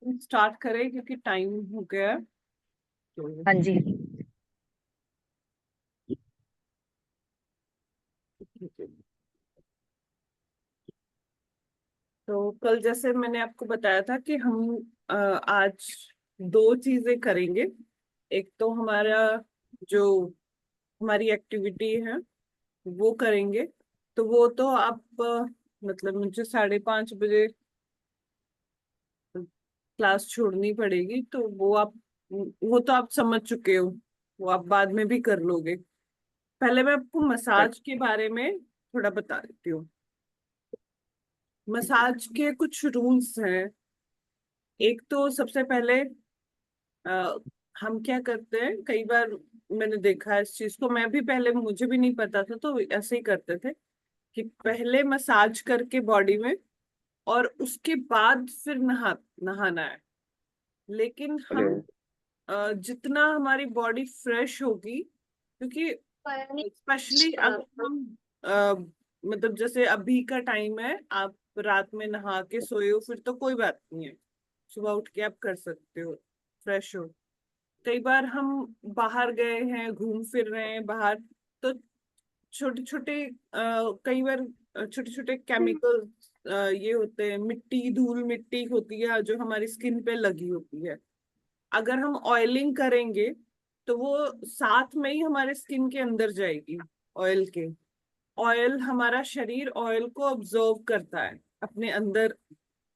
Start करें क्योंकि time हो गया है। तो हाँ जी। तो कल जैसे मैंने आपको बताया था कि हम आज दो चीजें करेंगे। एक तो हमारा जो हमारी एक्टिविटी है वो करेंगे। तो वो तो आप मतलब मुझे 5:30 बजे क्लास छोड़नी पड़ेगी, तो वो तो आप समझ चुके हो। वो आप बाद में भी कर लोगे। पहले मैं आपको मसाज के बारे में थोड़ा बता देती हूँ। मसाज के कुछ रूल्स हैं। एक तो सबसे पहले अ, हम क्या करते हैं, कई बार मैंने देखा है इस चीज को, मैं भी पहले मुझे भी नहीं पता था तो ऐसे ही करते थे कि पहले मसाज करके बॉडी में और उसके बाद फिर नहाना है। लेकिन अरे। हम जितना हमारी बॉडी फ्रेश होगी, क्योंकि स्पेशली अगर हम अ, मतलब जैसे अभी का टाइम है, आप रात में नहा के सोए हो फिर तो कोई बात नहीं है, सुबह उठ के आप कर सकते हो, फ्रेश हो। कई बार हम बाहर गए हैं, घूम फिर रहे हैं बाहर, तो छोटे छोटे कई बार छोटे छोटे केमिकल ये होते हैं, मिट्टी धूल मिट्टी होती है जो हमारी स्किन पे लगी होती है। अगर हम ऑयलिंग करेंगे तो वो साथ में ही हमारे स्किन के अंदर जाएगी। ऑयल के ऑयल हमारा शरीर ऑयल को ऑब्जर्व करता है, अपने अंदर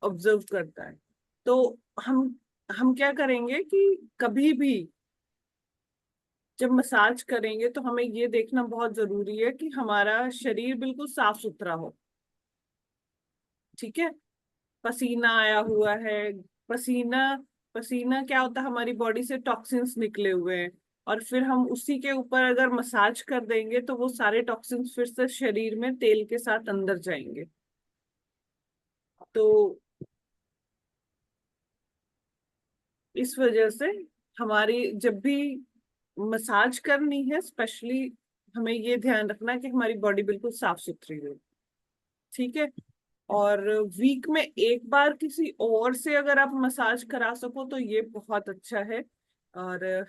ऑब्जर्व करता है। तो हम हम क्या करेंगे कि कभी भी जब मसाज करेंगे तो हमें ये देखना बहुत जरूरी है कि हमारा शरीर बिल्कुल साफ सुथरा हो। ठीक है। पसीना आया हुआ है, पसीना पसीना क्या होता है, हमारी बॉडी से टॉक्सिन्स निकले हुए हैं, और फिर हम उसी के ऊपर अगर मसाज कर देंगे तो वो सारे टॉक्सिन्स फिर से शरीर में तेल के साथ अंदर जाएंगे। तो इस वजह से हमारी जब भी मसाज करनी है, स्पेशली हमें ये ध्यान रखना है कि हमारी बॉडी बिल्कुल साफ सुथरी हो। ठीक है। और वीक में एक बार किसी और से अगर आप मसाज करा सको तो ये बहुत अच्छा है। और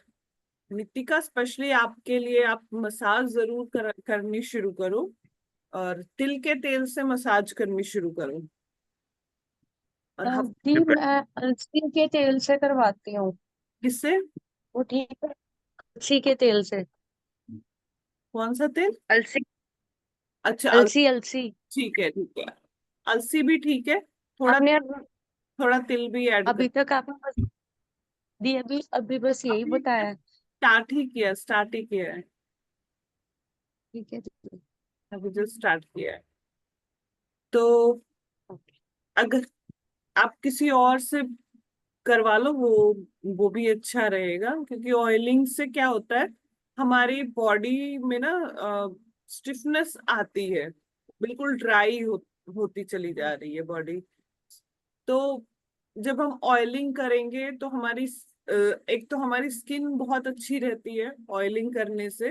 नितिका, स्पेशली आपके लिए आप मसाज जरूर करनी शुरू करो, और तिल के तेल से मसाज करनी शुरू करो। और जी मैं अलसी के तेल से करवाती हूँ। किससे? वो ठीक है। अलसी के तेल से। कौन सा तेल? अलसी। अच्छा अलसी अलसी। ठीक है ठीक है। अलसी भी ठीक है। थोड़ा आपने थोड़ा तिल भी ऐड कर। अभी तक आपने बस दी, अभी अभी बस यही अभी बताया। स्टार्ट ही किया है। ठीक है, ठीक है। अभी जो स्टार्ट किया है, तो ओके। अगर आप किसी और से करवा लो, वो भी अच्छा रहेगा, क्योंकि ऑयलिंग से क्या होता है, हमारी बॉडी में ना स्टिफनेस आती है, बिल्कुल होती चली जा रही है बॉडी। तो जब हम ऑयलिंग करेंगे तो एक तो हमारी स्किन बहुत अच्छी रहती है ऑयलिंग करने से,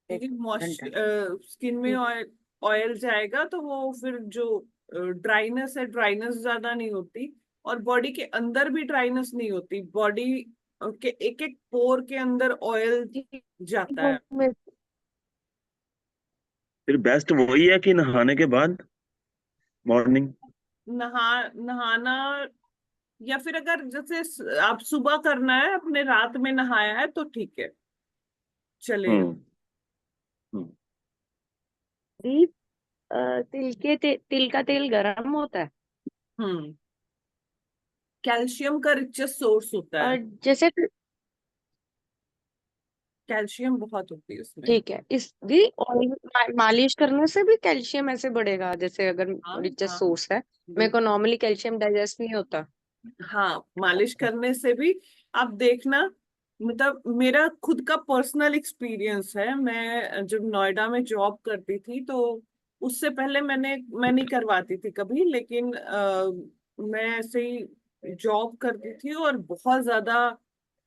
एक क्योंकि घंटा। स्किन में ऑयल ऑयल जाएगा तो वो फिर जो ड्राइनेस है, ड्राइनेस ज्यादा नहीं होती, और बॉडी के अंदर भी ड्राइनेस नहीं होती। बॉडी के एक एक पोर के अंदर ऑयल जी, जाता वो है। फिर बेस्ट वही है कि नहाने के बाद मॉर्निंग। नहा नहाना, या फिर अगर जैसे आप सुबह करना है, अपने रात में नहाया है तो ठीक है, चलेगा। हम्म। हम्म। दी, तिल का तेल गरम होता है। हम्म। कैल्शियम का रिचेस्ट सोर्स होता है। और जैसे कैल्शियम बहुत होती है उसमें। ठीक है, इस दी ऑयल मालिश करने से भी कैल्शियम ऐसे बढ़ेगा, जैसे अगर हाँ रिचेस्ट हाँ सोर्स है। मेरे को बिल्कुल। नॉर्मली कैल्शियम डाइजेस्ट नहीं होता। हाँ, मालिश करने से भी आप देखना, मतलब मेरा खुद का पर्सनल एक्सपीरियंस है। मैं जब नोएडा में जॉब करती थी तो उससे पहले मैं नहीं करवाती थी कभी, लेकिन मैं ऐसे ही जॉब करती थी और बहुत ज्यादा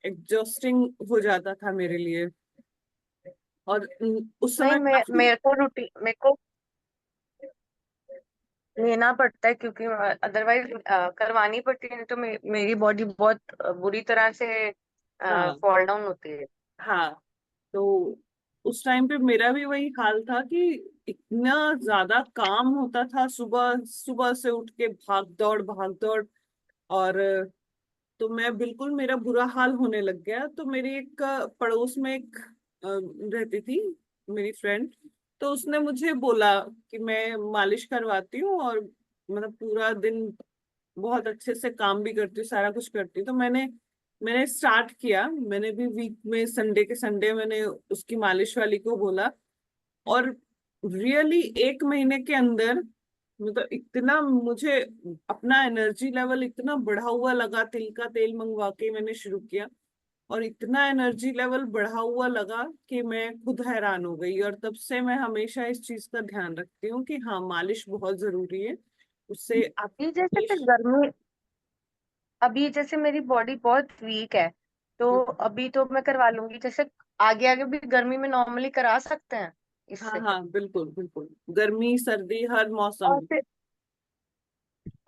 एग्जॉस्टिंग हो जाता था मेरे लिए। और उस नहीं, समय काफी मेरे को रूटीन, मेरे को लेना पड़ता है क्योंकि अदरवाइज करवानी पड़ती है, नहीं तो मेरी बॉडी बहुत बुरी तरह से हाँ फॉल डाउन होती है। हाँ। तो उस टाइम पे मेरा भी वही हाल था कि इतना ज्यादा काम होता था, सुबह सुबह से उठ के भाग दौड़ भाग दौड़। और तो मैं बिल्कुल, मेरा बुरा हाल होने लग गया। तो मेरी एक पड़ोस में एक रहती थी मेरी फ्रेंड। तो उसने मुझे बोला कि मैं मालिश करवाती हूँ, और मतलब पूरा दिन बहुत अच्छे से काम भी करती हूँ, सारा कुछ करती हूँ। तो मैंने स्टार्ट किया। मैंने भी वीक में संडे के संडे मैंने उसकी मालिश वाली को बोला। और रियली 1 महीने के अंदर मतलब इतना मुझे अपना एनर्जी लेवल इतना बढ़ा हुआ लगा। तिल का तेल मंगवा के मैंने शुरू किया, और इतना एनर्जी लेवल बढ़ा हुआ लगा कि मैं खुद हैरान हो गई। और तब से मैं हमेशा इस चीज का ध्यान रखती हूँ कि हाँ, मालिश बहुत जरूरी है। उससे आप ये जैसे फिर गर्मी, अभी जैसे मेरी बॉडी बहुत वीक है, तो अभी तो मैं करवा लूंगी। जैसे आगे आगे भी गर्मी में नॉर्मली करा सकते हैं हाँ इससे। हाँ, बिल्कुल बिल्कुल, गर्मी सर्दी हर और मौसम। फिर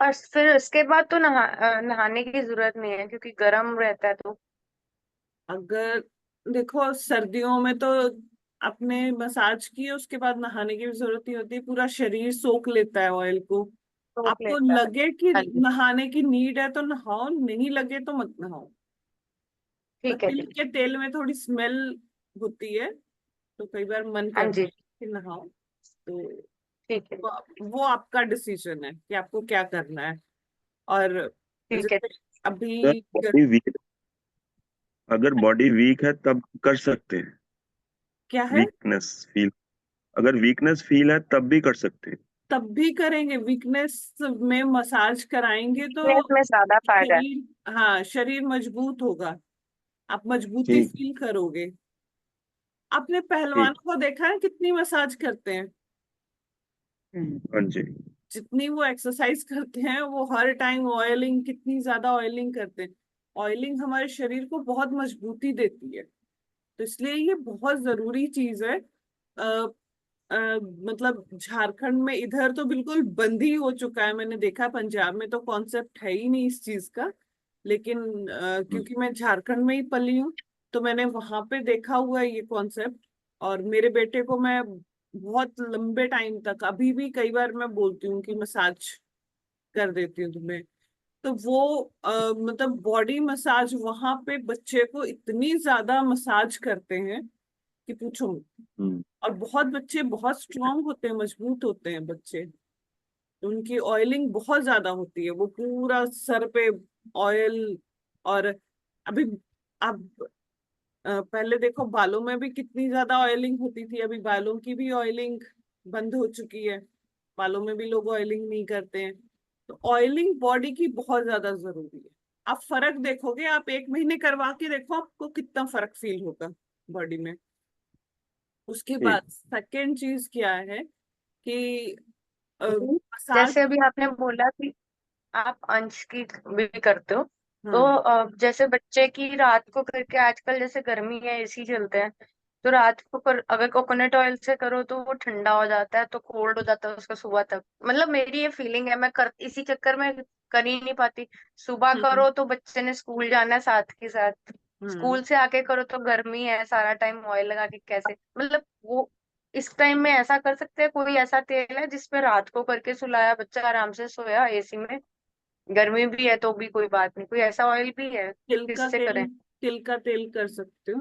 और फिर इसके बाद तो नहाने की जरूरत नहीं है क्योंकि गर्म रहता है तो। अगर देखो, सर्दियों में तो अपने मसाज की उसके बाद नहाने की भी जरूरत नहीं होती, पूरा शरीर सोख लेता है ऑयल को। सोख आपको लेता है। लगे कि हाँ जी। नहाने की नीड है तो नहाओ, नहीं लगे तो मत नहाओ। और ठीक है तिल जी। के तेल में थोड़ी स्मेल होती है, तो कई बार मन हाँ करता जी। है कि नहाओ। तो ठीक है। वो आपका डिसीजन है कि आपको क्या करना है। और ठीक है। जैसे अगर अभी बॉडी वीक अगर बॉडी वीक है तब कर सकते हैं। क्या है, वीकनेस फील अगर वीकनेस फील है तब भी कर सकते हैं। तब भी करेंगे। वीकनेस में मसाज कराएंगे तो फिटनेस में ज्यादा फायदा है। शरीर, हाँ, शरीर मजबूत होगा। आप मजबूती ठीक। फील करोगे। आपने ठीक। पहलवानों को देखा है कितनी मसाज करते हैं? हाँ जी। जितनी वो एक्सरसाइज करते हैं, वो हर टाइम ऑयलिंग, कितनी ज्यादा ऑयलिंग करते हैं। ऑयलिंग हमारे शरीर को बहुत मजबूती देती है। तो इसलिए ये बहुत जरूरी चीज है। मतलब झारखंड में इधर तो बिल्कुल बंद ही हो चुका है। मैंने देखा पंजाब में तो कॉन्सेप्ट है ही नहीं इस चीज का। लेकिन हम्म, क्योंकि मैं झारखंड में ही पली हूँ, तो मैंने वहां पे देखा हुआ है ये कॉन्सेप्ट। और मेरे बेटे को मैं बहुत लंबे टाइम तक, अभी भी कई बार मैं बोलती हूँ कि मसाज कर देती हूँ तुम्हें। तो वो मतलब बॉडी मसाज वहां पे बच्चे को इतनी ज्यादा मसाज करते हैं कि पूछो मत। हम्म, और बहुत बच्चे बहुत स्ट्रांग होते हैं, मजबूत होते हैं बच्चे। तो उनकी ऑयलिंग बहुत ज्यादा होती है, वो पूरा सर पे ऑयल। और अभी आप पहले देखो, बालों में भी कितनी ज्यादा ऑयलिंग होती थी। अभी बालों की भी ऑयलिंग बंद हो चुकी है। बालों में भी लोग ऑयलिंग नहीं करते हैं। तो ऑयलिंग बॉडी की बहुत ज्यादा जरूरी है। आप फर्क देखोगे, आप 1 महीने करवा के देखो, आपको कितना फर्क फील होगा बॉडी में। उसके ठीक। बाद सेकेंड चीज क्या है कि है। मसाज। जैसे अभी आपने बोला कि आप अंश की भी करते हो, तो हाँ जैसे बच्चे की रात को करके, आजकल जैसे गर्मी है एसी चलते हैं, तो रात को अगर कोकोनट ऑयल से करो तो वो ठंडा हो जाता है, तो कोल्ड हो जाता है उसका सुबह तक। मतलब मेरी ये फीलिंग है, मैं कर इसी चक्कर में कर ही नहीं पाती। सुबह हम्म करो तो बच्चे ने स्कूल जाना है साथ के साथ, हम्म। स्कूल से आके करो तो गर्मी है, सारा टाइम ऑयल लगा के कैसे, मतलब वो इस टाइम में ऐसा कर सकते हैं। कोई ऐसा तेल है जिसपे रात को करके सुलाया, बच्चा आराम से सोया एसी में, गर्मी भी है तो भी कोई बात नहीं, कोई ऐसा ऑयल भी है तिल का किससे तेल, करें? तिल का तेल कर सकते हो।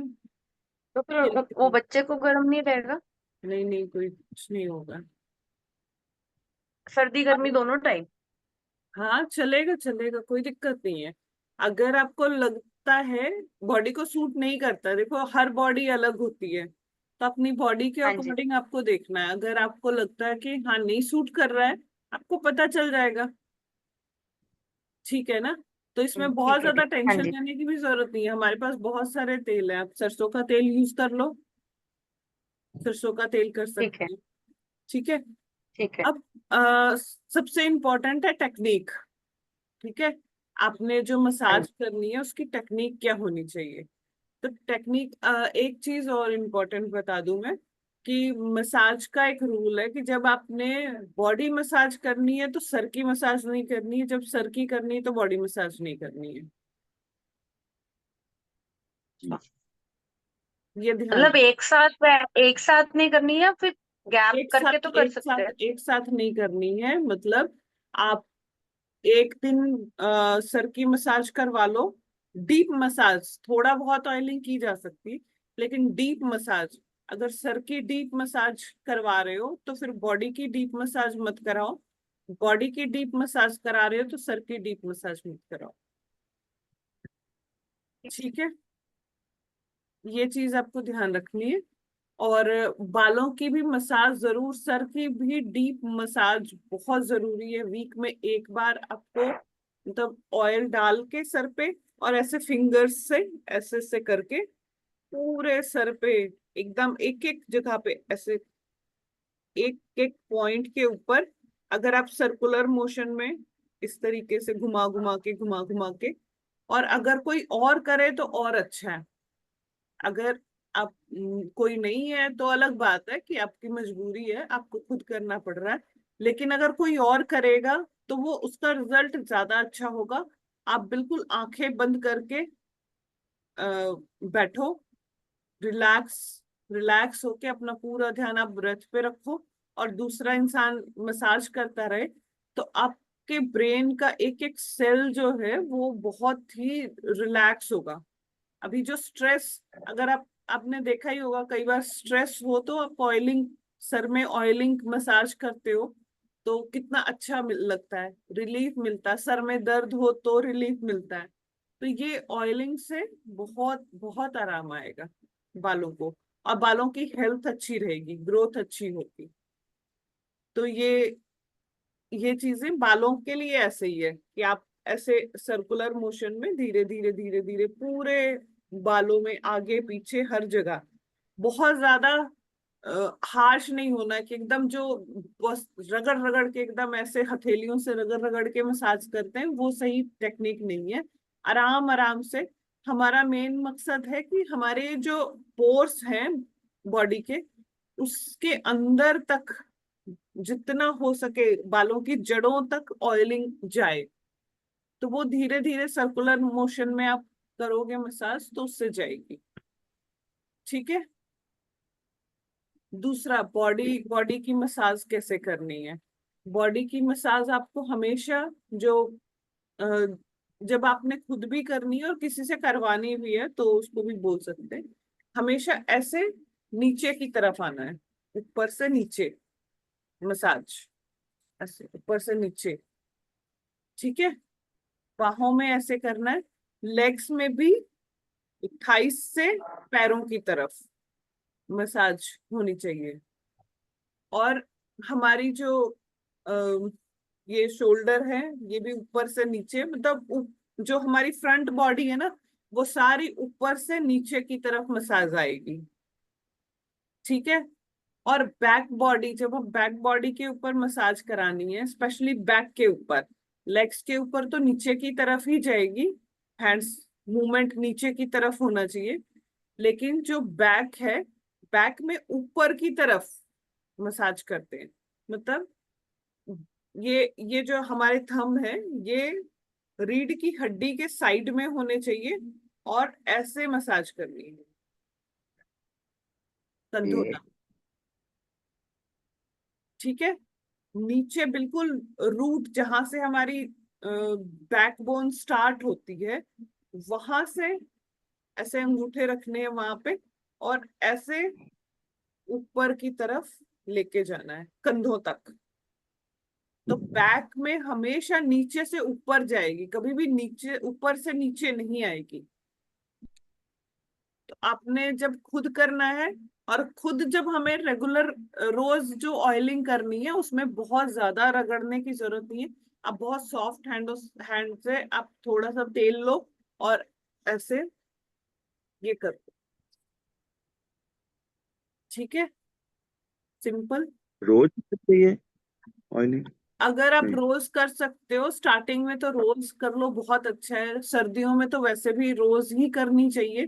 तो फिर तिल वो का- बच्चे को गर्म नहीं रहेगा? नहीं नहीं, कोई कुछ नहीं होगा। सर्दी गर्मी दोनों टाइम? हाँ, चलेगा चलेगा, कोई दिक्कत नहीं है। अगर आपको लगता है बॉडी को सूट नहीं करता, देखो हर बॉडी अलग होती है, तो अपनी बॉडी के हाँ जी। अकॉर्डिंग आपको देखना है। अगर आपको लगता है कि हाँ, नहीं सूट कर रहा है, आपको पता चल जाएगा। ठीक है ना? तो इसमें बहुत ठीक है ज्यादा ठीक। हाँ टेंशन जी। लेने की भी जरूरत नहीं है। हमारे पास बहुत सारे तेल है, आप सरसों का तेल यूज कर लो। सरसों का तेल कर ठीक है। सकते हैं। ठीक है। ठीक है। अब सबसे इम्पोर्टेंट है टेक्निक। ठीक है। आपने जो हाँ मसाज जी। करनी है उसकी टेक्निक क्या होनी चाहिए? तो टेक्निक, एक चीज और इम्पोर्टेंट बता दूं मैं। कि मसाज का एक रूल है कि जब आपने बॉडी मसाज करनी है तो सर की मसाज नहीं करनी है, जब सर की करनी है तो बॉडी मसाज नहीं करनी है। ये ध्यान। मतलब एक साथ नहीं करनी है, फिर गैप करके तो कर सकते हैं। एक साथ नहीं करनी है, मतलब आप एक दिन सर की मसाज करवा लो। डीप मसाज, थोड़ा बहुत ऑयलिंग की जा सकती, लेकिन डीप मसाज, अगर सर की डीप मसाज करवा रहे हो तो फिर बॉडी की डीप मसाज मत कराओ। बॉडी की डीप मसाज करा रहे हो तो सर की डीप मसाज मत कराओ। ठीक है, ये चीज आपको ध्यान रखनी है। और बालों की भी मसाज जरूर, सर की भी डीप मसाज बहुत जरूरी है। वीक में एक बार आपको मतलब ऑयल डाल के सर पे, और ऐसे फिंगर्स से ऐसे ऐसे करके पूरे सर पे एकदम एक एक जगह पे ऐसे एक एक पॉइंट के ऊपर, अगर आप सर्कुलर मोशन में इस तरीके से घुमा घुमा घुमा के, और अगर कोई और करे तो और अच्छा है। अगर आप कोई नहीं है तो अलग बात है कि आपकी मजबूरी है, आपको खुद करना पड़ रहा है। लेकिन अगर कोई और करेगा तो वो उसका रिजल्ट ज्यादा अच्छा होगा। आप बिल्कुल आंखें बंद करके बैठो, रिलैक्स, रिलैक्स होके अपना पूरा ध्यान आप ब्रेथ पे रखो, और दूसरा इंसान मसाज करता रहे, तो आपके ब्रेन का एक एक सेल जो है वो बहुत ही रिलैक्स होगा। अभी जो स्ट्रेस, अगर आपने देखा ही होगा कई बार स्ट्रेस हो तो आप ऑयलिंग, सर में ऑयलिंग मसाज करते हो तो कितना अच्छा लगता है, रिलीफ मिलता है। सर में दर्द हो तो रिलीफ मिलता है। तो ये ऑयलिंग से बहुत बहुत आराम आएगा बालों को, और बालों की हेल्थ अच्छी रहेगी, ग्रोथ अच्छी होगी। तो ये चीजें बालों के लिए ऐसे ही है कि आप ऐसे सर्कुलर मोशन में धीरे धीरे धीरे धीरे पूरे बालों में आगे पीछे हर जगह, बहुत ज्यादा हार्श नहीं होना कि एकदम जो बस रगड़ रगड़ के एकदम ऐसे हथेलियों से रगड़ रगड़ के मसाज करते हैं, वो सही टेक्निक नहीं है। आराम आराम से। हमारा मेन मकसद है कि हमारे जो पोर्स हैं बॉडी के, उसके अंदर तक जितना हो सके बालों की जड़ों तक ऑयलिंग जाए। तो वो धीरे धीरे सर्कुलर मोशन में आप करोगे मसाज तो उससे जाएगी। ठीक है। दूसरा, बॉडी बॉडी की मसाज कैसे करनी है। बॉडी की मसाज आपको हमेशा जो अ, जब आपने खुद भी करनी है और किसी से करवानी भी है तो उसको भी बोल सकते हैं, हमेशा ऐसे नीचे की तरफ आना है, ऊपर से नीचे मसाज, ऐसे ऊपर से नीचे। ठीक है, बाहों में ऐसे करना है, लेग्स में भी थाइस से पैरों की तरफ मसाज होनी चाहिए। और हमारी जो ये शोल्डर है, ये भी ऊपर से नीचे, मतलब जो हमारी फ्रंट बॉडी है ना, वो सारी ऊपर से नीचे की तरफ मसाज आएगी। ठीक है। और बैक बॉडी, जब हम बैक बॉडी के ऊपर मसाज करानी है, स्पेशली बैक के ऊपर, लेग्स के ऊपर तो नीचे की तरफ ही जाएगी, हैंड्स मूवमेंट नीचे की तरफ होना चाहिए। लेकिन जो बैक है, बैक में ऊपर की तरफ मसाज करते हैं, मतलब ये जो हमारे थंब है, ये रीढ़ की हड्डी के साइड में होने चाहिए, और ऐसे मसाज करनी है कंधों ये तक। ठीक है, नीचे बिल्कुल रूट जहां से हमारी बैकबोन स्टार्ट होती है, वहां से ऐसे अंगूठे रखने हैं वहां पे, और ऐसे ऊपर की तरफ लेके जाना है कंधों तक। तो बैक में हमेशा नीचे से ऊपर जाएगी, कभी भी नीचे ऊपर से नीचे नहीं आएगी। तो आपने जब खुद करना है, और खुद जब हमें रेगुलर रोज जो ऑयलिंग करनी है उसमें बहुत ज्यादा रगड़ने की जरूरत नहीं है। आप बहुत सॉफ्ट हैंड से आप थोड़ा सा तेल लो और ऐसे ये कर दो। ठीक है, सिंपल। रोज करते ये ऑयलिंग? अगर आप नहीं। रोज कर सकते हो स्टार्टिंग में तो रोज कर लो, बहुत अच्छा है। सर्दियों में तो वैसे भी रोज ही करनी चाहिए।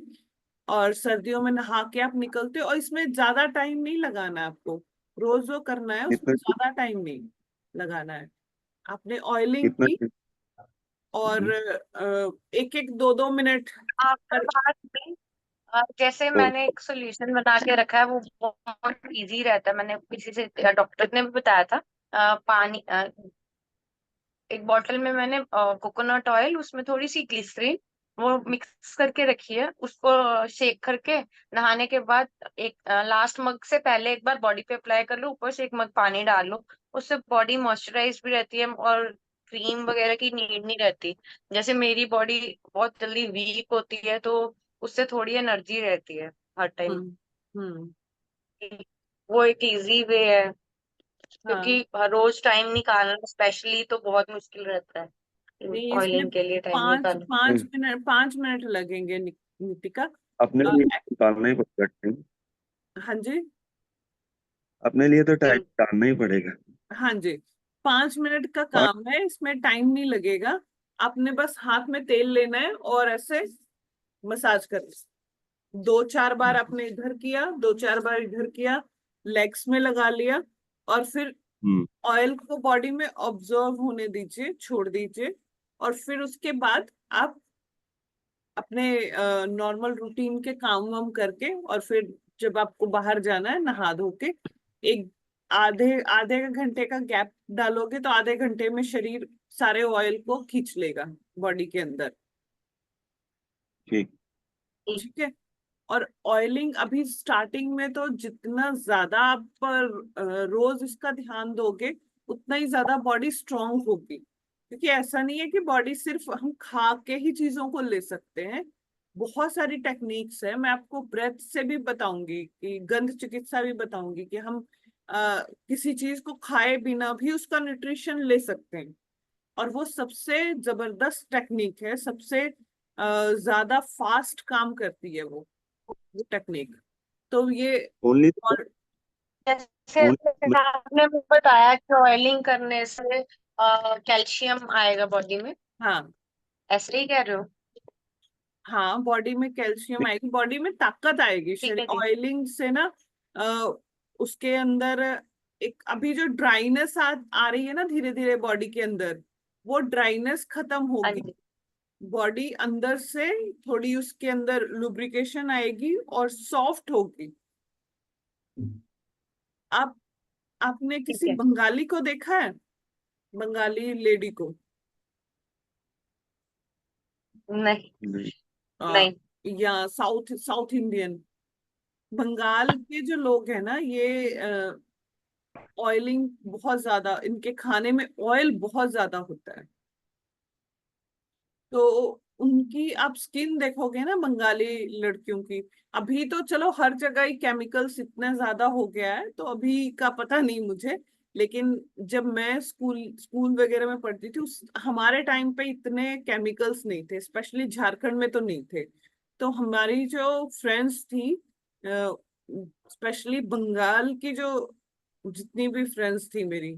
और सर्दियों में नहा के आप निकलते हो, और इसमें ज्यादा टाइम नहीं लगाना है आपको। रोज जो करना है उसमें कितना ज्यादा टाइम नहीं लगाना है। आपने ऑयलिंग कितना की, और हम्म, एक एक दो दो मिनट आपका पर। बात नहीं। जैसे और मैंने एक सोल्यूशन बना के रखा है, वो बहुत इजी रहता है। मैंने किसी से, डॉक्टर ने भी बताया था। पानी, एक बॉटल में मैंने कोकोनट ऑयल, उसमें थोड़ी सी ग्लिसरीन, वो मिक्स करके रखी है। उसको शेक करके नहाने के बाद एक लास्ट मग से पहले एक बार बॉडी पे अप्लाई कर लो, ऊपर से एक मग पानी डाल लो। उससे बॉडी मॉइस्चराइज भी रहती है और क्रीम वगैरह की नीड नहीं रहती। जैसे मेरी बॉडी बहुत जल्दी वीक होती है, तो उससे थोड़ी एनर्जी रहती है हर टाइम। हम्म। हम्म। वो एक इजी वे है, क्योंकि हाँ, रोज टाइम निकालना स्पेशली तो बहुत मुश्किल रहता है। नहीं इसमें ऑयलिंग के लिए टाइम पाँच निकालना। पाँच मिनट 5 मिनट लगेंगे नितिका। अपने अ, लिए निकालना ही पड़ेगा टाइम। हाँ जी। अपने लिए तो टाइम जी। निकालना ही पड़ेगा। हाँ जी, 5 मिनट का पाँच काम है, इसमें टाइम नहीं लगेगा। आपने बस हाथ में तेल लेना है और ऐसे मसाज करना। 2-4 बार आपने इधर किया, 2-4 बार इधर किया, लेग्स में लगा लिया, और फिर हम्म ऑयल को बॉडी में ऑब्जर्व होने दीजिए, छोड़ दीजिए। और फिर उसके बाद आप अपने नॉर्मल रूटीन के काम वाम करके, और फिर जब आपको बाहर जाना है नहा धो के, एक आधे आधे घंटे का गैप डालोगे तो आधे घंटे में शरीर सारे ऑयल को खींच लेगा बॉडी के अंदर। ठीक। ठीक है। और ऑयलिंग अभी स्टार्टिंग में तो जितना ज्यादा आप पर रोज इसका ध्यान दोगे, उतना ही ज्यादा बॉडी स्ट्रांग होगी। क्योंकि ऐसा नहीं है कि बॉडी सिर्फ हम खा के ही चीजों को ले सकते हैं। बहुत सारी टेक्निक्स है, मैं आपको ब्रेथ से भी बताऊंगी, कि गंध चिकित्सा भी बताऊंगी, कि हम किसी चीज को खाए बिना भी उसका न्यूट्रिशन ले सकते हैं। और वो सबसे जबरदस्त टेक्निक है, सबसे ज्यादा फास्ट काम करती है वो टेक्निक। तो ये, ओनली और जैसे ओनली आपने मुझे बताया कि ऑयलिंग करने से कैल्शियम आएगा बॉडी में, हाँ। ऐसे ही कह रहे हो? हाँ, बॉडी में कैल्शियम आएगी, बॉडी में ताकत आएगी ठीक शरीर है जी। ऑयलिंग से ना। उसके अंदर एक अभी जो ड्राइनेस आ रही है ना धीरे धीरे बॉडी के अंदर, वो ड्राइनेस खत्म हाँ होगी। जी। बॉडी अंदर से थोड़ी उसके अंदर लुब्रिकेशन आएगी और सॉफ्ट होगी। आप आपने ठीक किसी है। बंगाली को देखा है? बंगाली लेडी को? नहीं। नहीं। आ, नहीं। या साउथ साउथ इंडियन, बंगाल के जो लोग हैं ना, ये ऑयलिंग बहुत ज्यादा, इनके खाने में ऑयल बहुत ज्यादा होता है। तो उनकी आप स्किन देखोगे ना बंगाली लड़कियों की, अभी तो चलो हर जगह ही केमिकल्स इतना ज्यादा हो गया है, तो अभी का पता नहीं मुझे। लेकिन जब मैं स्कूल स्कूल वगैरह में पढ़ती थी, उस हमारे टाइम पे इतने केमिकल्स नहीं थे, स्पेशली झारखंड में तो नहीं थे। तो हमारी जो फ्रेंड्स थी, स्पेशली बंगाल की, जो जितनी भी फ्रेंड्स थी मेरी,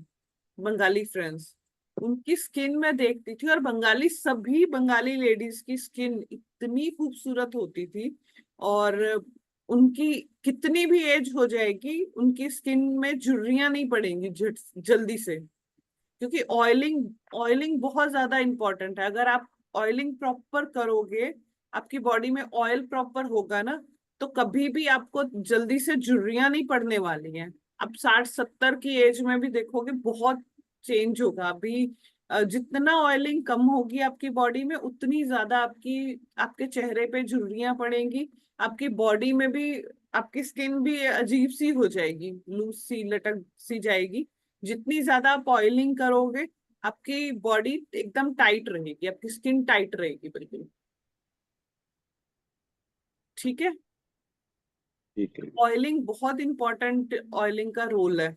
बंगाली फ्रेंड्स, उनकी स्किन में देखती थी, और बंगाली सभी बंगाली लेडीज की स्किन इतनी खूबसूरत होती थी। और उनकी कितनी भी एज हो जाएगी, उनकी स्किन में झुर्रियां नहीं पड़ेंगी झट जल्दी से। क्योंकि ऑयलिंग ऑयलिंग बहुत ज्यादा इंपॉर्टेंट है। अगर आप ऑयलिंग प्रॉपर करोगे, आपकी बॉडी में ऑयल प्रॉपर होगा ना, तो कभी भी आपको जल्दी से झुर्रियां नहीं पड़ने वाली हैं। अब 60-70 की एज में भी देखोगे बहुत चेंज होगा। अभी जितना ऑयलिंग कम होगी आपकी बॉडी में, उतनी ज्यादा आपके चेहरे पे झुर्रियां पड़ेंगी। आपकी बॉडी में भी, आपकी स्किन भी अजीब सी हो जाएगी, लूज सी, लटक सी जाएगी। जितनी ज्यादा आप ऑयलिंग करोगे, आपकी बॉडी एकदम टाइट रहेगी, आपकी स्किन टाइट रहेगी बिल्कुल। ठीक है। ठीक है। ऑयलिंग बहुत इंपॉर्टेंट, ऑयलिंग का रोल है।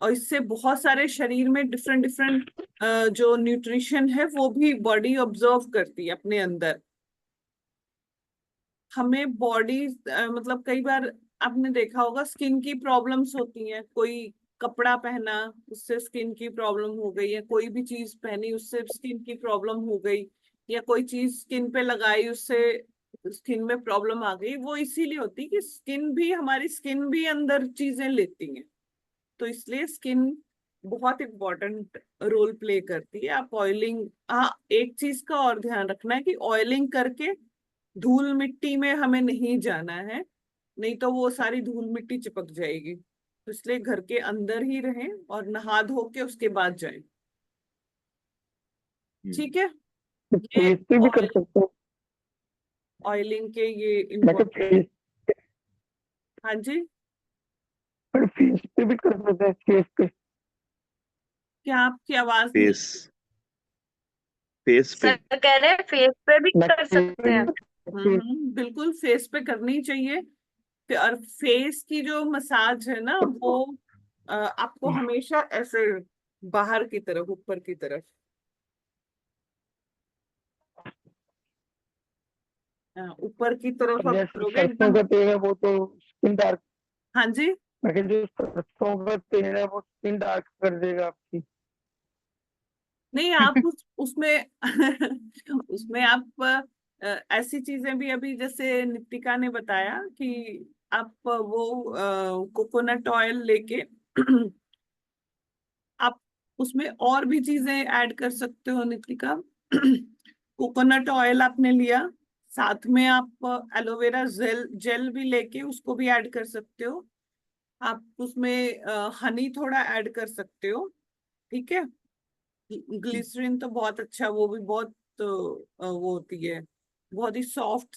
और इससे बहुत सारे शरीर में डिफरेंट डिफरेंट जो न्यूट्रिशन है वो भी बॉडी ऑब्जर्व करती है अपने अंदर। हमें बॉडी, मतलब कई बार आपने देखा होगा स्किन की प्रॉब्लम्स होती हैं। कोई कपड़ा पहना, उससे स्किन की प्रॉब्लम हो गई, या कोई भी चीज पहनी उससे स्किन की प्रॉब्लम हो गई, या कोई चीज स्किन पे लगाई उससे स्किन में प्रॉब्लम आ गई, वो इसीलिए होती कि हमारी स्किन भी अंदर चीजें लेती है, तो इसलिए स्किन बहुत इम्पोर्टेंट रोल प्ले करती है। आप ऑयलिंग, हाँ एक चीज का और ध्यान रखना है कि ऑयलिंग करके धूल मिट्टी में हमें नहीं जाना है, नहीं तो वो सारी धूल मिट्टी चिपक जाएगी, तो इसलिए घर के अंदर ही रहें और नहा धो के उसके बाद जाएं। ठीक है, तो ये फेस पे भी कर सकते हैं। ऑयलिंग के ये मैं तो इम्पोर्टेंट। फेस हाँ जी, पर फेस पे भी कर सकते हैं, फेस पे। क्या आपकी आवाज नहीं? फेस फेस पे। सर कह रहे हैं फेस पे भी मैं कर फेस सकते पे हैं। भी बिल्कुल फेस पे करनी चाहिए। और फेस की जो मसाज है ना, वो आपको हमेशा ऐसे बाहर की तरफ, ऊपर की तरफ, ऊपर की तरफ आप जैसे करोगे सरसों एकदम। का तेल है वो तो स्किन डार्क। हाँ जी, मैं कह जो सरसों का तेल है वो स्किन डार्क कर देगा आपकी। नहीं आप उसमें उसमें आप ऐसी चीजें भी, अभी जैसे नितिका ने बताया कि आप वो कोकोनट ऑयल लेके आप उसमें और भी चीजें ऐड कर सकते हो नितिका। कोकोनट ऑयल आपने लिया, साथ में आप एलोवेरा जेल जेल भी लेके उसको भी ऐड कर सकते हो। आप उसमें हनी थोड़ा ऐड कर सकते हो। ठीक है, ग्लिसरीन तो बहुत अच्छा, वो भी बहुत वो होती है, बहुत ही सॉफ्ट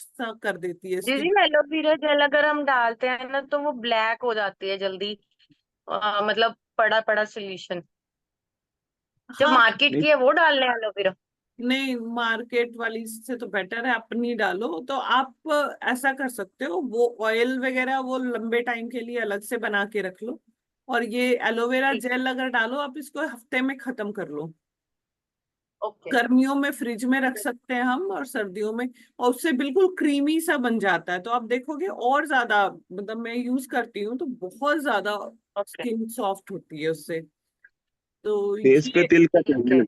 सा कर देती है दीदी स्किन। एलोवेरा जेल अगर हम डालते हैं ना तो वो ब्लैक हो जाती है जल्दी। मतलब पड़ा पड़ा सोल्यूशन जो हाँ, मार्केट नहीं, की है वो डाल लें एलोवेरा। नहीं मार्केट वाली से तो बेटर है अपनी डालो, तो आप ऐसा कर सकते हो, वो ऑयल वगैरह वो लंबे टाइम के लिए अलग से बना के रख लो, और ये एलोवेरा ठीक। जेल अगर डालो आप इसको हफ्ते में खत्म कर लो। ओके। गर्मियों में फ्रिज में रख सकते हैं हम, और सर्दियों में, और उससे बिल्कुल क्रीमी सा बन जाता है, तो आप देखोगे और ज्यादा, मतलब मैं यूज करती हूँ तो बहुत ज्यादा ओके। स्किन सॉफ्ट होती है उससे। तो फेस पे ये, तिल का ठीक तेल। है।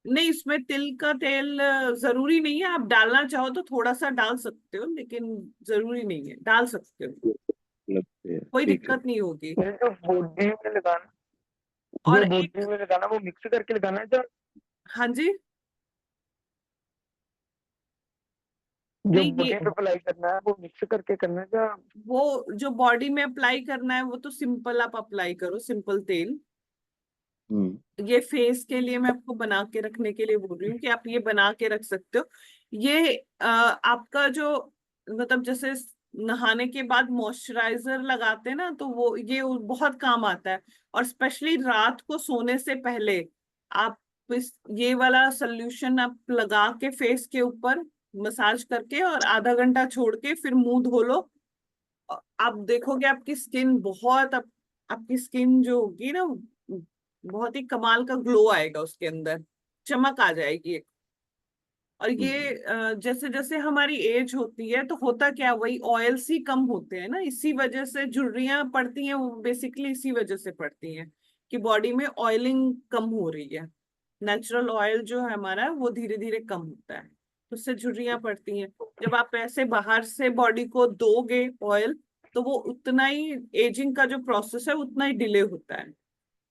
नहीं इसमें तिल का तेल जरूरी नहीं है, आप डालना चाहो तो थोड़ा सा डाल सकते हो, लेकिन जरूरी नहीं है, डाल सकते हो, लगते हैं, कोई ठीक है। दिक्कत नहीं होगी। ये जो बॉडी में लगाना, और जो बॉडी एक, में लगाना वो मिक्स करके लगाना है जो हाँ जी, जो नहीं बॉडी ये, पे अप्लाई करना है वो मिक्स करके करना है जो। वो जो बॉडी में अप्लाई करना है वो तो सिंपल आप अप्लाई करो, सिंपल तेल। हम्म। ये फेस के लिए मैं आपको बना के रखने के लिए बोल रही हूँ कि आप ये बना के रख सकते हो। ये आपका जो, मतलब जैसे नहाने के बाद मॉइस्चराइजर लगाते हैं ना, तो वो ये बहुत काम आता है, और स्पेशली रात को सोने से पहले आप ये वाला सोल्यूशन आप लगा के फेस के ऊपर मसाज करके और आधा घंटा छोड़ के फिर मुंह धो लो। आप देखोगे आपकी स्किन बहुत आपकी स्किन जो होगी ना, बहुत ही कमाल का ग्लो आएगा उसके अंदर, चमक आ जाएगी एक। और हम्म। ये जैसे जैसे हमारी एज होती है तो होता क्या, वही ऑयल्स ही कम होते हैं ना, इसी वजह से झुर्रियां पड़ती हैं, वो बेसिकली इसी वजह से पड़ती हैं कि बॉडी में ऑयलिंग कम हो रही है। नेचुरल ऑयल जो है हमारा वो धीरे धीरे कम होता है, तो उससे झुर्रियां पड़ती हैं। जब आप ऐसे बाहर से बॉडी को दोगे ऑयल, तो वो उतना ही, एजिंग का जो प्रोसेस है उतना ही डिले होता है।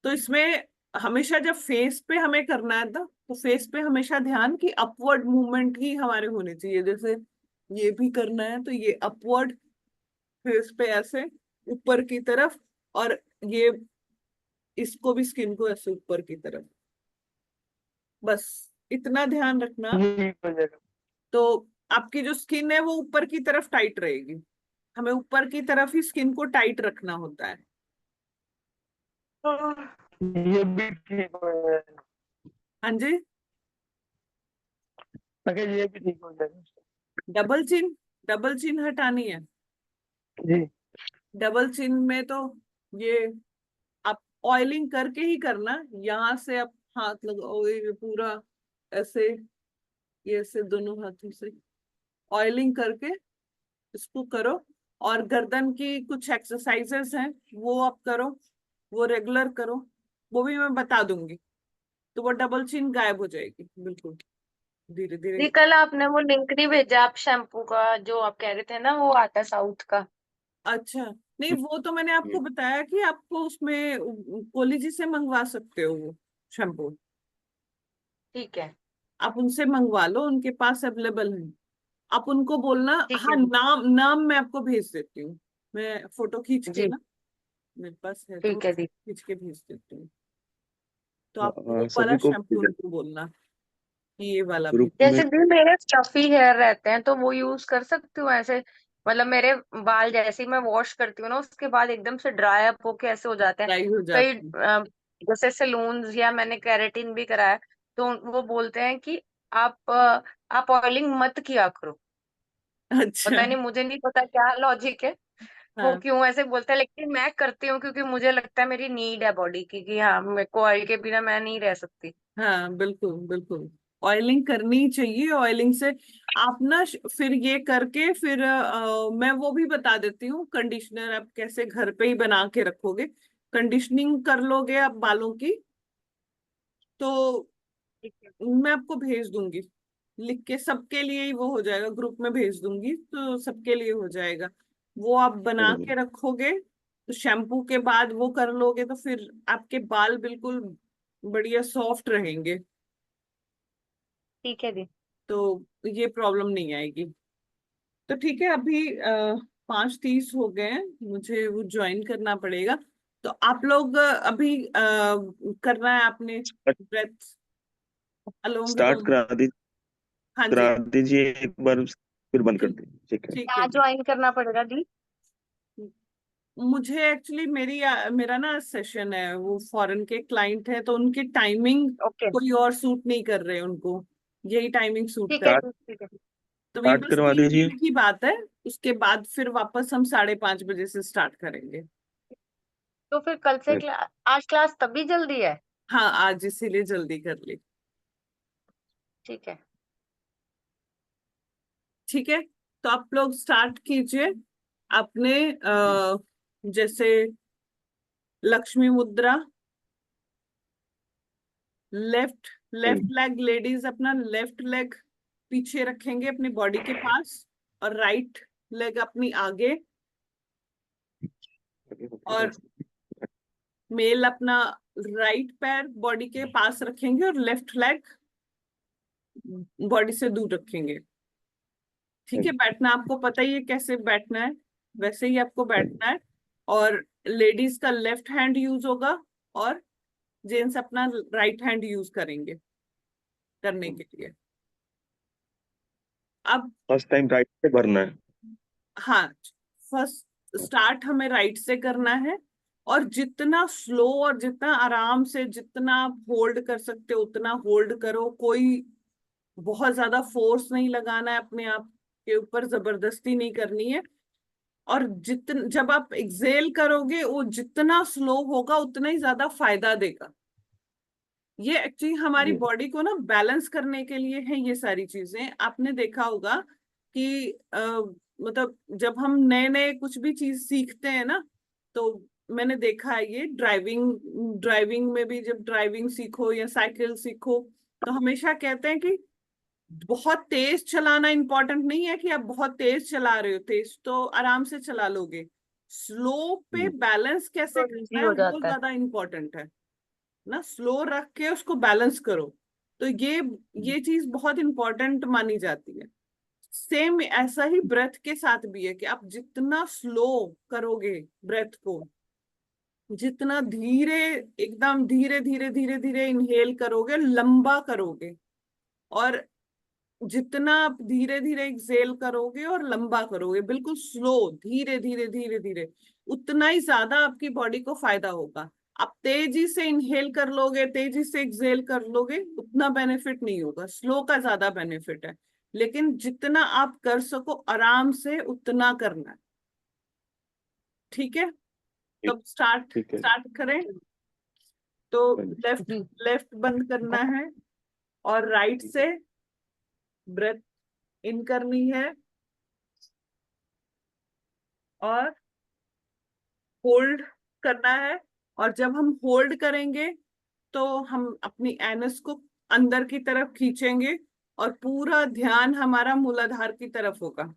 तो इसमें हमेशा जब फेस पे हमें करना है ना, तो फेस पे हमेशा ध्यान कि अपवर्ड मूवमेंट ही हमारे होने चाहिए, जैसे ये भी करना है तो ये अपवर्ड, फेस पे ऐसे ऊपर की तरफ, और ये इसको भी, स्किन को ऐसे ऊपर की तरफ, बस इतना ध्यान रखना। ये हो जाएगा। तो आपकी जो स्किन है वो ऊपर की तरफ टाइट रहेगी, हमें ऊपर की तरफ ही स्किन को टाइट रखना होता है। ये भी ठीक हो जाएगा। हाँ जी, मैं कहा ये भी ठीक हो जाएगा। डबल चिन, डबल चिन हटानी है। जी। डबल चिन में तो ये आप ऑयलिंग करके ही करना, यहाँ से आप हाथ लगाओगे पूरा ऐसे, ये ऐसे दोनों हाथों से ऑयलिंग करके इसको करो। और गर्दन की कुछ एक्सरसाइजेस हैं वो आप करो, वो रेगुलर करो, वो भी मैं बता दूंगी, तो वो डबल चिन गायब हो जाएगी बिल्कुल। धीरे धीरे। जी कल आपने वो लिंक नहीं भेजा आप शैम्पू का, जो आप कह रहे थे ना वो आता है साउथ का। अच्छा, नहीं वो तो मैंने आपको बताया कि आपको उसमें कोलीजी से मंगवा सकते हो वो शैम्पू। ठीक है। आप उनसे मंगवा लो, उनके पास अवेलेबल है। आप उनको बोलना। ठीक हाँ, है जी। नाम नाम मैं आपको भेज देती हूँ। मैं फोटो खींच के जी ना, मेरे पास है तो ठीक है जी। खींच के भेज देती हूँ। तो आप वो वाला सभी को शैम्पू उनको बोलना कि ये वाला भी। ग्रुप में। जैसे भी मेरे फ्लफी हेयर रहते हैं तो वो यूज कर सकती हूँ ऐसे, मतलब मेरे बाल जैसे ही मैं वॉश करती हूँ ना उसके बाद एकदम से ड्राई अप होके ऐसे हो जाते हैं। ड्राई हो कई जाती जैसे सैलून्स या मैंने केराटिन भी कराया तो वो बोलते हैं कि आप ऑयलिंग मत किया करो। है। अच्छा। पता नहीं, मुझे नहीं पता क्या लॉजिक है, वो हाँ क्यों ऐसे बोलते हैं, लेकिन मैं करती हूँ क्योंकि मुझे लगता है मेरी नीड है बॉडी की कि हाँ मेरे को ऑयल के बिना मैं नहीं रह सकती। हाँ, बिल्कुल बिल्कुल। ऑयलिंग करनी चाहिए। ऑयलिंग से आप ना फिर ये करके फिर मैं वो भी बता देती हूँ, कंडीशनर आप कैसे घर पे ही बना के रखोगे। कंडीशनिंग कर लोगे आप बालों की, तो ठीक है। मैं आपको भेज दूंगी लिख के, सबके लिए ही वो हो जाएगा, ग्रुप में भेज दूंगी तो सबके लिए हो जाएगा। वो आप बना के रखोगे तो शैम्पू के बाद वो कर लोगे तो फिर आपके बाल बिल्कुल बढ़िया सॉफ्ट रहेंगे। ठीक है जी। तो ये प्रॉब्लम नहीं आएगी। तो ठीक है, अभी 5:30 हो गए हैं, मुझे वो ज्वाइन करना पड़ेगा। तो आप लोग अभी करना है आपने ब्रेथ अलोम स्टार्ट विलोम। हाँ करा जी। दीजिए एक बार, फिर बंद कर ठीक दीजिए, ठीक है। ठीक है क्या जी। ज्वाइन करना पड़ेगा दी? मुझे एक्चुअली मेरा ना सेशन है, वो फॉरेन के क्लाइंट है तो उनकी टाइमिंग ओके। कोई और सूट नहीं कर रहे उनको, यही टाइमिंग सूट ठीक कर। है स्टार्ट जी ठीक है। तो ये स्टार्ट बस करवा 3 दीजिए। दिन की बात है। उसके बाद फिर वापस हम 5:30 बजे से स्टार्ट करेंगे। तो फिर कल से आज क्लास तभी जल्दी है? हाँ, आज इसीलिए जल्दी कर ली। ठीक है। ठीक है, तो आप लोग स्टार्ट कीजिए अपने जैसे लक्ष्मी मुद्रा। लेफ्ट लेफ्ट लेग लेडीज अपना लेफ्ट लेग पीछे रखेंगे अपनी बॉडी के पास, और राइट लेग अपनी आगे, और मेल अपना राइट पैर बॉडी के पास रखेंगे और लेफ्ट लेग बॉडी से दूर रखेंगे। ठीक है, बैठना आपको पता ही है कैसे बैठना है, वैसे ही आपको बैठना है। और लेडीज का लेफ्ट हैंड यूज होगा और जेंट्स अपना राइट हैंड यूज करेंगे करने के लिए। अब फर्स्ट टाइम राइट से भरना है। हाँ, फर्स्ट स्टार्ट हमें राइट से करना है, और जितना स्लो और जितना आराम से जितना आप होल्ड कर सकते हो उतना होल्ड करो। कोई बहुत ज्यादा फोर्स नहीं लगाना है, अपने आप के ऊपर जबरदस्ती नहीं करनी है। और जब आप एक्सेल करोगे वो जितना स्लो होगा उतना ही ज्यादा फायदा देगा। ये एक्चुअली हमारी जी। बॉडी को ना बैलेंस करने के लिए है। ये सारी चीजें आपने देखा होगा कि मतलब जब हम नए नए कुछ भी चीज सीखते हैं ना, तो मैंने देखा है ये ड्राइविंग ड्राइविंग में भी, जब ड्राइविंग सीखो या साइकिल सीखो तो हमेशा कहते हैं कि बहुत तेज चलाना इंपॉर्टेंट नहीं है कि आप बहुत तेज चला रहे हो, तेज तो आराम से चला लोगे। स्लो पे जी। बैलेंस कैसे तो करना इजी है हो वो जाता है। ज्यादा इंपॉर्टेंट है ना। स्लो रख के उसको बैलेंस करो। तो ये चीज बहुत इंपॉर्टेंट मानी जाती है। सेम ऐसा ही ब्रेथ के साथ भी है कि आप जितना स्लो करोगे ब्रेथ को, जितना धीरे, एकदम धीरे धीरे धीरे धीरे इनहेल करोगे, लंबा करोगे, और जितना आप धीरे धीरे एक्सेल करोगे और लंबा करोगे, बिल्कुल स्लो, धीरे धीरे धीरे धीरे, उतना ही ज्यादा आपकी बॉडी को फायदा होगा। आप तेजी से इनहेल कर लोगे, तेजी से एक्सेल कर लोगे, उतना बेनिफिट नहीं होगा। स्लो का ज्यादा बेनिफिट है, लेकिन जितना आप कर सको आराम से उतना करना है। ठीक है, तब स्टार्ट ठीक है। स्टार्ट करें। तो लेफ्ट जी लेफ्ट बंद करना है, और राइट से ब्रेथ इन करनी है, और होल्ड करना है। और जब हम होल्ड करेंगे तो हम अपनी एनस को अंदर की तरफ खींचेंगे, और पूरा ध्यान हमारा मूलाधार की तरफ होगा।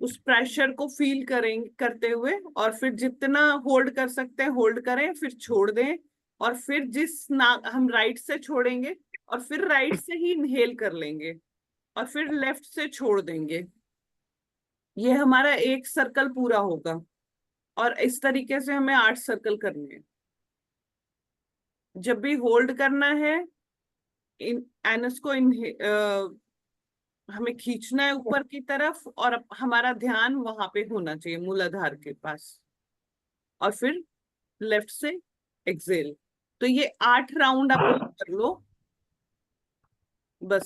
उस प्रेशर को फील करेंगे करते हुए, और फिर जितना होल्ड कर सकते हैं होल्ड करें, फिर छोड़ दें। और फिर जिस नाक हम राइट से छोड़ेंगे, और फिर राइट से ही इनहेल कर लेंगे, और फिर लेफ्ट से छोड़ देंगे। ये हमारा एक सर्कल पूरा होगा। और इस तरीके से हमें 8 सर्कल करने हैं। जब भी होल्ड करना है, इन एनस को हमें खींचना है ऊपर की तरफ, और हमारा ध्यान वहां पे होना चाहिए मूलाधार के पास। और फिर लेफ्ट से एक्सेल। तो ये 8 राउंड आप कर लो, बस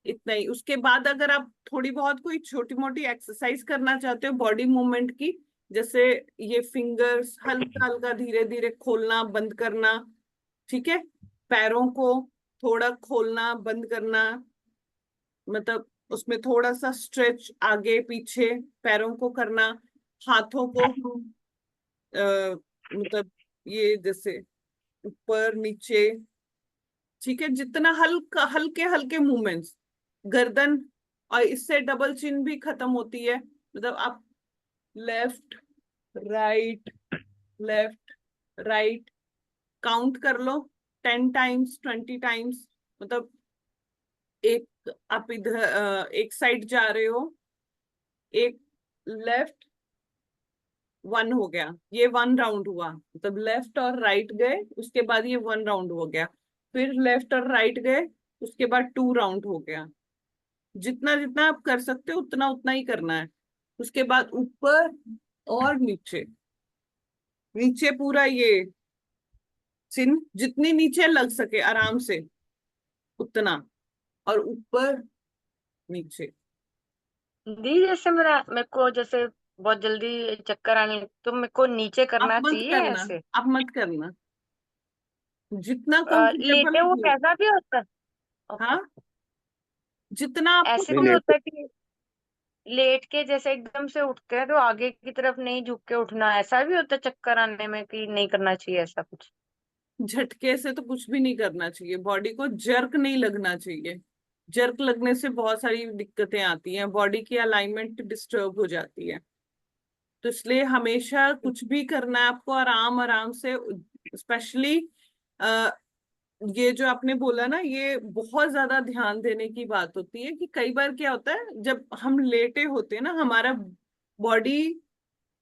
इतना ही। उसके बाद अगर आप थोड़ी बहुत कोई छोटी मोटी एक्सरसाइज करना चाहते हो बॉडी मूवमेंट की, जैसे ये फिंगर्स हल्का हल्का धीरे धीरे खोलना बंद करना, ठीक है, पैरों को थोड़ा खोलना बंद करना, मतलब उसमें थोड़ा सा स्ट्रेच आगे पीछे पैरों को करना, हाथों को मतलब ये जैसे ऊपर नीचे, ठीक है, जितना हल्का हल्के हल्के मूवमेंट्स, गर्दन, और इससे डबल चिन भी खत्म होती है। मतलब आप left right left right count कर लो 10 टाइम्स 20 टाइम्स। मतलब एक आप इधर एक साइड जा रहे हो, एक लेफ्ट 1 हो गया, ये 1 राउंड हुआ, मतलब लेफ्ट और राइट गए, उसके बाद ये 1 राउंड हो गया। फिर लेफ्ट और राइट गए, उसके बाद 2 राउंड हो गया। जितना जितना आप कर सकते हो उतना उतना ही करना है। उसके बाद ऊपर और नीचे, नीचे पूरा ये चिन जितनी नीचे लग सके आराम से उतना, और ऊपर नीचे। दी जैसे मेरे को जैसे बहुत जल्दी चक्कर आने तो मेरे को नीचे आप करना मत चाहिए करना, ऐसे? आप मत करना, जितना कंफर्टेबल लेटे वो हो। कैसा भी होता है? ओके। हाँ, जितना आपको। ऐसे नहीं कोई लेट। होता है कि लेट के जैसे एकदम से उठते हैं तो आगे की तरफ नहीं झुक के उठना, ऐसा भी होता है चक्कर आने में कि नहीं करना चाहिए ऐसा कुछ? झटके से तो कुछ भी नहीं करना चाहिए, बॉडी को जर्क नहीं लगना चाहिए। जर्क लगने से बहुत सारी दिक्कतें आती हैं, बॉडी की अलाइनमेंट डिस्टर्ब हो जाती है। तो इसलिए हमेशा कुछ भी करना है आपको आराम आराम से। स्पेशली ये जो आपने बोला ना, ये बहुत ज्यादा ध्यान देने की बात होती है कि कई बार क्या होता है जब हम लेटे होते हैं ना, हमारा बॉडी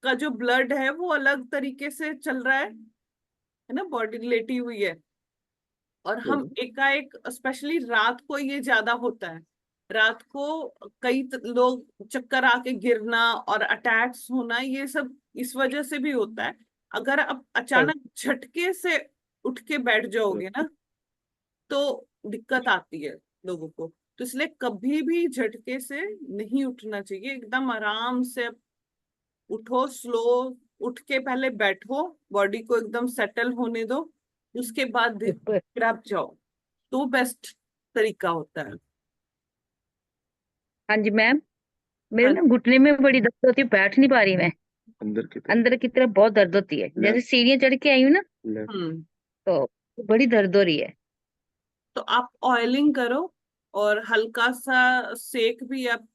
का जो ब्लड है वो अलग तरीके से चल रहा है ना, बॉडी लेटी हुई है, और हम एकाएक, स्पेशली रात को ये ज्यादा होता है। रात को कई लोग चक्कर आके गिरना और अटैक्स होना, ये सब इस वजह से भी होता है। अगर आप अचानक झटके से उठ के बैठ जाओगे ना, तो दिक्कत आती है लोगों को। तो इसलिए कभी भी झटके से नहीं उठना चाहिए, एकदम आराम से उठो, स्लो उठ के पहले बैठो, बॉडी को एकदम सेटल होने दो, उसके बाद फिर आप जाओ, तो बेस्ट तरीका होता है। हाँ जी मैम, मेरे हाँ ना घुटने में बड़ी दर्द होती है, बैठ नहीं पा रही मैं। अंदर की तरफ। अंदर की तरफ बहुत दर्द होती है, जैसे लेफ्ट सीढ़ियाँ चढ़ के आई हूँ ना, लेफ्ट। हम्म तो बड़ी दर्द हो रही है। तो आप ऑयलिंग करो, और हल्का सा सेक भी आप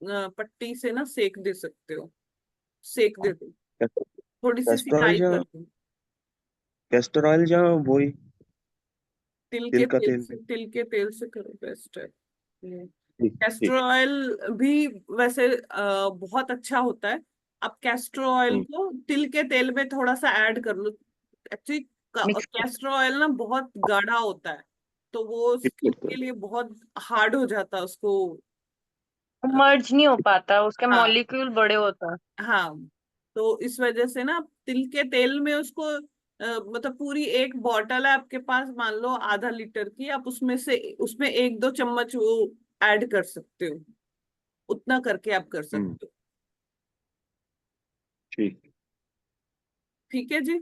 पट्टी से ना सेक दे सकते हो, सेक दे दो, थोड़ी सी कैस्टर ऑयल सिकाई या कर दो। कैस्टर ऑयल या वही तिल तिल के का तेल तेल। से, तिल के तेल से करो, बेस्ट है। ठीक कैस्टर ठीक। ऑयल भी वैसे बहुत अच्छा होता है। आप कैस्टर ऑयल हम्म, को तिल के तेल में थोड़ा सा ऐड कर लो। Actually mix. कैस्टर ऑयल ना बहुत गाढ़ा होता है, तो वो ठीक स्किन करते के हैं। लिए बहुत हार्ड हो जाता है उसको। अ, मर्ज नहीं हो पाता, उसके हाँ मॉलिक्यूल बड़े होता है। हाँ, तो इस वजह से ना तिल के तेल में उसको मतलब पूरी एक बॉटल है आपके पास, मान लो आधा लीटर की, आप उसमें से उसमें 1-2 चम्मच वो ऐड कर सकते हो, उतना करके आप कर हम्म, सकते हो। ठीक। ठीक है जी।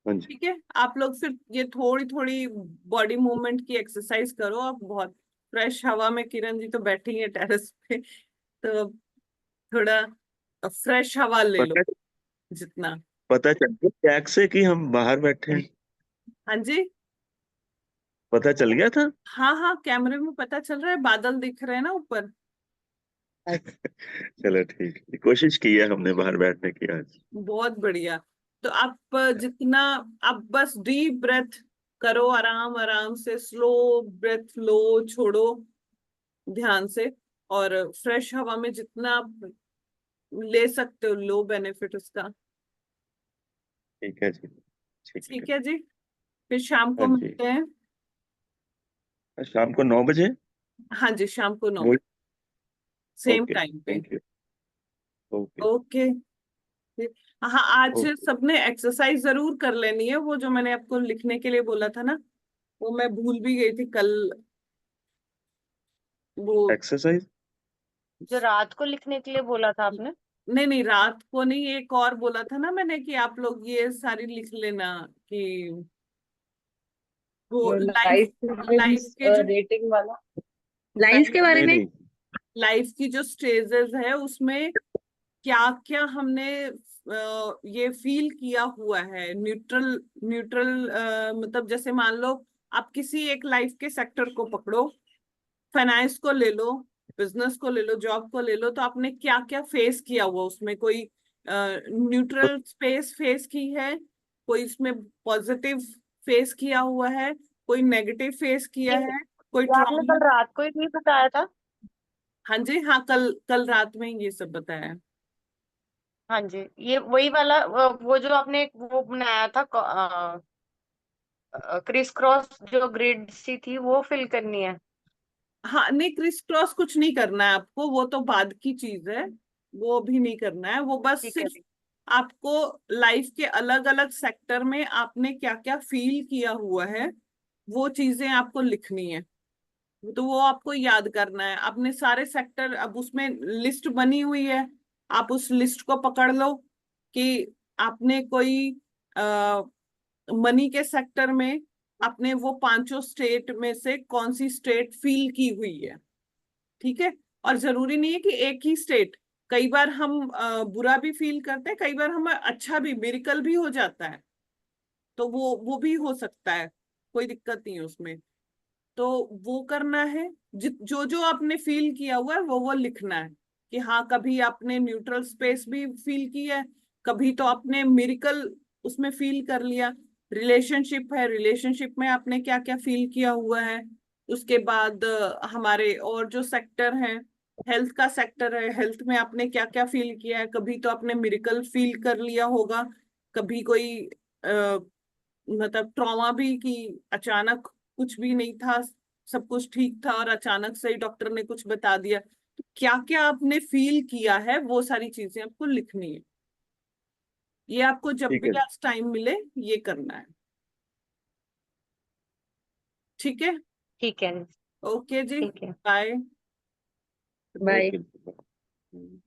हाँ जी। ठीक है, आप लोग फिर ये थोड़ी थोड़ी बॉडी मूवमेंट की एक्सरसाइज करो। आप बहुत फ्रेश हवा में, किरण जी तो बैठी है टेरेस पे, तो थोड़ा फ्रेश हवा ले लो पता जितना। पता चल गया टैग से कि हम बाहर बैठे हैं। हाँ जी। पता चल गया था? हाँ हाँ, कैमरे में पता चल रहा है, बादल दिख रहे हैं ना ऊपर। चलो ठीक है, कोशिश की है हमने बाहर बैठने की आज। बहुत बढ़िया। तो आप जितना, आप बस डीप ब्रेथ करो, आराम आराम से स्लो ब्रेथ लो, छोड़ो ध्यान से। और फ्रेश हवा में जितना आप ले सकते हो लो बेनिफिट उसका। ठीक है जी, ठीक है। ठीक है जी, फिर शाम को हाँ जी, मिलते हैं। शाम को 9 बजे। हाँ जी, शाम को 9 वो, बजे सेम ओके, टाइम पे। Thank you. ओके। ओके। हाँ, आज ओके। सबने एक्सरसाइज जरूर कर लेनी है, वो जो मैंने आपको लिखने के लिए बोला था ना, वो मैं भूल भी गई थी कल। वो, एक्सरसाइज? जो रात को लिखने के लिए बोला था आपने। नहीं नहीं, रात को नहीं, एक और बोला था ना मैंने कि आप लोग ये सारी लिख लेना कि वो लाइफ, लाइफ लाइफ के जो, रेटिंग वाला, लाइंस लाइफ के बारे नहीं में। नहीं, लाइफ की जो स्टेजेस है उसमें क्या क्या हमने ये फील किया हुआ है। न्यूट्रल, न्यूट्रल मतलब जैसे मान लो आप किसी एक लाइफ के सेक्टर को पकड़ो, फाइनेंस को ले लो, बिजनेस को ले लो, जॉब को ले लो, तो आपने क्या क्या फेस किया हुआ उसमें, कोई न्यूट्रल स्पेस फेस की है, कोई उसमें पॉजिटिव फेस किया हुआ है, कोई नेगेटिव फेस किया ये है, कोई ये आपने ट्रॉमा। कल रात को ही नहीं बताया था। हाँ जी, हाँ, कल कल रात में ही ये सब बताया। हाँ जी, ये वही वाला वो जो आपने एक वो बनाया था, क्रिस क्रॉस जो ग्रिड सी थी वो फिल करनी है। हाँ नहीं, क्रिस क्रॉस कुछ नहीं करना है आपको, वो तो बाद की चीज है, वो अभी नहीं करना है। वो बस ठीक है सिर्फ जी। आपको लाइफ के अलग अलग सेक्टर में आपने क्या क्या फील किया हुआ है, वो चीजें आपको लिखनी है। तो वो आपको याद करना है, अपने सारे सेक्टर, अब उसमें लिस्ट बनी हुई है, आप उस लिस्ट को पकड़ लो कि आपने कोई मनी के सेक्टर में अपने वो पांचों स्टेट में से कौन सी स्टेट फील की हुई है। ठीक है। और जरूरी नहीं है कि एक ही स्टेट, कई बार हम बुरा भी फील करते हैं, कई बार हमें अच्छा भी, मिरेकल भी हो जाता है, तो वो भी हो सकता है, कोई दिक्कत नहीं है उसमें। तो वो करना है, जो जो आपने फील किया हुआ है वो लिखना है कि हाँ, कभी आपने न्यूट्रल स्पेस भी फील की है, कभी तो आपने मिरेकल उसमें फील कर लिया। रिलेशनशिप है, रिलेशनशिप में आपने क्या क्या फील किया हुआ है। उसके बाद हमारे और जो सेक्टर हैं, हेल्थ का सेक्टर है, हेल्थ में आपने क्या क्या फील किया है, कभी तो आपने मिरेकल फील कर लिया होगा, कभी कोई मतलब ट्रॉमा भी, कि अचानक कुछ भी नहीं था, सब कुछ ठीक था और अचानक से ही डॉक्टर ने कुछ बता दिया। तो क्या क्या आपने फील किया है, वो सारी चीजें आपको लिखनी है। ये आपको जब ठीक भी है जी। आज टाइम मिले ये करना है। ठीक है। ठीक है। ओके जी। ठीक है। बाय। बाय। ओके।